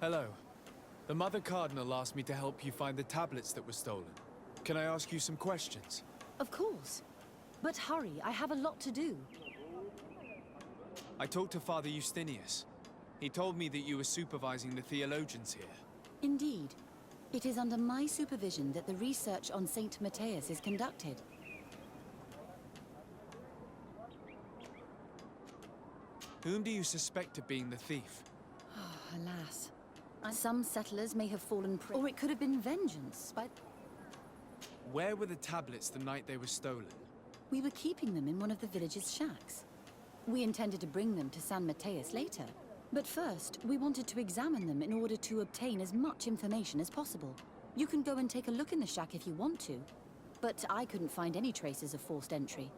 Hello. The Mother Cardinal asked me to help you find the tablets that were stolen. Can I ask you some questions? Of course. But hurry, I have a lot to do. I talked to Father Justinius. He told me that you were supervising the theologians here. Indeed. It is under my supervision that the research on Saint Matthias is conducted. Whom do you suspect of being the thief? Alas. Some settlers may have fallen prey, or it could have been vengeance, but Where were the tablets the night they were stolen? we were keeping them in one of the village's shacks. We intended to bring them to San Matthias later, but first we wanted to examine them in order to obtain as much information as possible. You can go and take a look in the shack if you want to, but I couldn't find any traces of forced entry.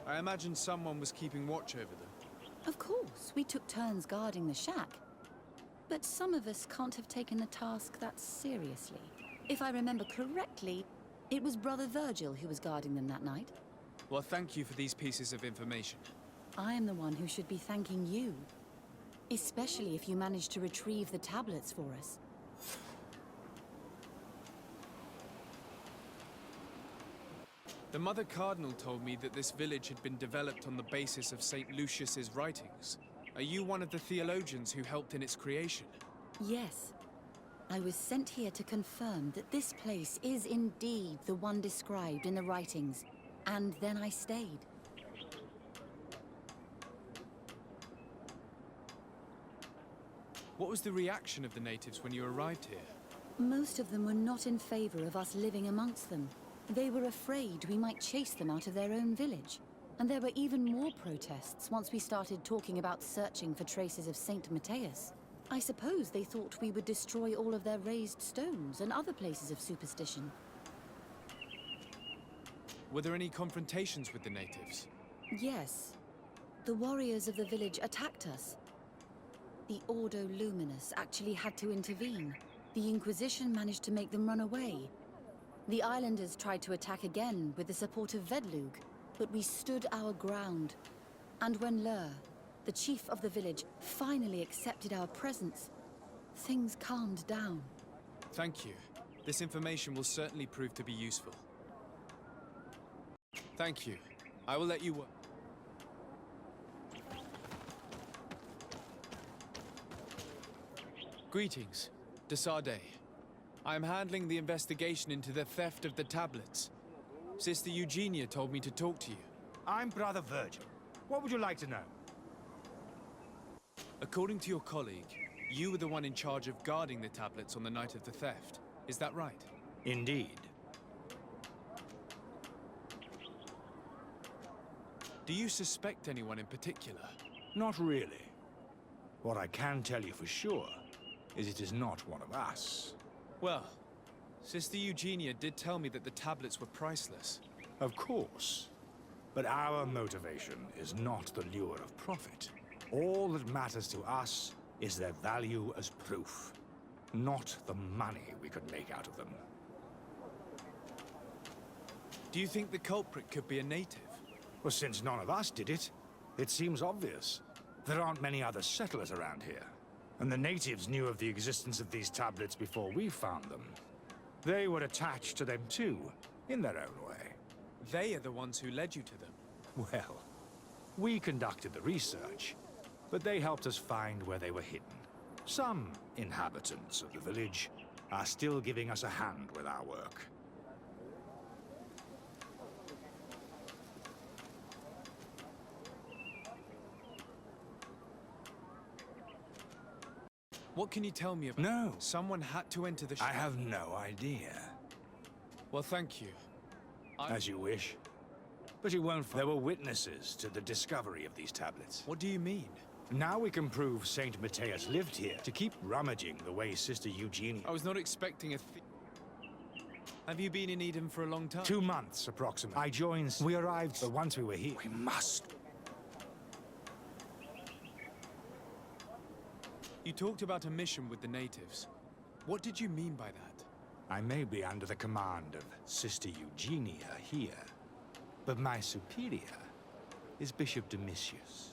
I imagine someone was keeping watch over them. Of course, we took turns guarding the shack. But some of us can't have taken the task that seriously. If I remember correctly, it was Brother Virgil who was guarding them that night. Well, thank you for these pieces of information. I am the one who should be thanking you. Especially if you managed to retrieve the tablets for us. The Mother Cardinal told me that this village had been developed on the basis of St. Lucius's writings. Are you one of the theologians who helped in its creation? Yes. I was sent here to confirm that this place is indeed the one described in the writings, and then I stayed. What was the reaction of the natives when you arrived here? Most of them were not in favor of us living amongst them. They were afraid we might chase them out of their own village. And there were even more protests once we started talking about searching for traces of Saint Matthias. I suppose they thought we would destroy all of their raised stones and other places of superstition. Were there any confrontations with the natives? Yes. The warriors of the village attacked us. The Ordo Luminous actually had to intervene. The Inquisition managed to make them run away. The islanders tried to attack again with the support of Vedlug, but we stood our ground. And when Lur, the chief of the village, finally accepted our presence, things calmed down. Thank you. This information will certainly prove to be useful. Thank you. I will let you work. Greetings. Desarde. I am handling the investigation into the theft of the tablets. Sister Eugenia told me to talk to you. I'm Brother Virgil. What would you like to know? According to your colleague, you were the one in charge of guarding the tablets on the night of the theft. Is that right? Indeed. Do you suspect anyone in particular? Not really. What I can tell you for sure is it is not one of us. Well, Sister Eugenia did tell me that the tablets were priceless. Of course. But our motivation is not the lure of profit. All that matters to us is their value as proof, not the money we could make out of them. Do you think the culprit could be a native? Well, since none of us did it, it seems obvious. There aren't many other settlers around here, and the natives knew of the existence of these tablets before we found them. They were attached to them too, in their own way. They are the ones who led you to them. Well, we conducted the research, but they helped us find where they were hidden. Some inhabitants of the village are still giving us a hand with our work. What can you tell me about? No. Someone had to enter the I have no idea. Well, thank you. As you wish. But you won't. There were witnesses to the discovery of these tablets. What do you mean? Now we can prove Saint Matthias lived here to keep rummaging the way Sister Eugenia. I was not expecting a Have you been in Eden for a long time? 2 months, approximately. I joined. We arrived, but once we were here, we must. You talked about a mission with the natives. What did you mean by that? I may be under the command of Sister Eugenia here, but my superior is Bishop Domitius.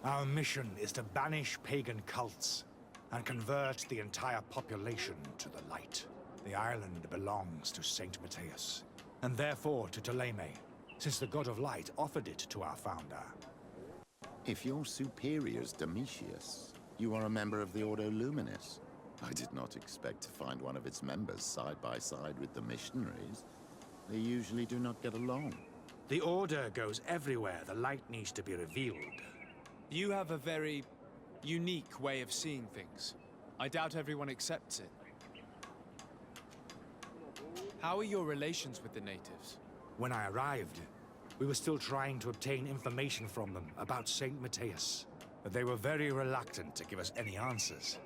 Our mission is to banish pagan cults and convert the entire population to the light. The island belongs to Saint Matthias, and therefore to Ptolemy, since the god of light offered it to our founder. If your superior's Domitius, you are a member of the Ordo Luminis. I did not expect to find one of its members side by side with the missionaries. They usually do not get along. The Order goes everywhere the light needs to be revealed. You have a very unique way of seeing things. I doubt everyone accepts it. How are your relations with the natives? When I arrived, we were still trying to obtain information from them about Saint Matthias, but they were very reluctant to give us any answers.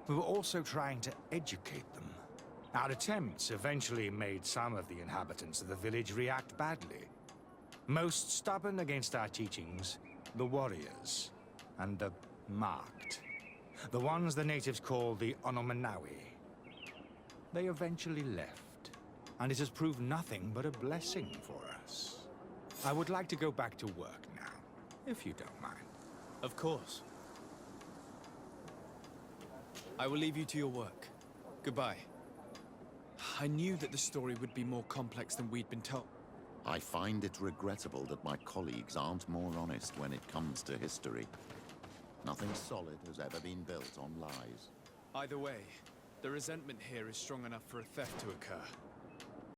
We were also trying to educate them. Our attempts eventually made some of the inhabitants of the village react badly. Most stubborn against our teachings, the warriors, and the marked. The ones the natives call the Onomanawi. They eventually left, and it has proved nothing but a blessing for us. I would like to go back to work now, if you don't mind. Of course. I will leave you to your work. Goodbye. I knew that the story would be more complex than we'd been told. I find it regrettable that my colleagues aren't more honest when it comes to history. Nothing solid has ever been built on lies. Either way, the resentment here is strong enough for a theft to occur.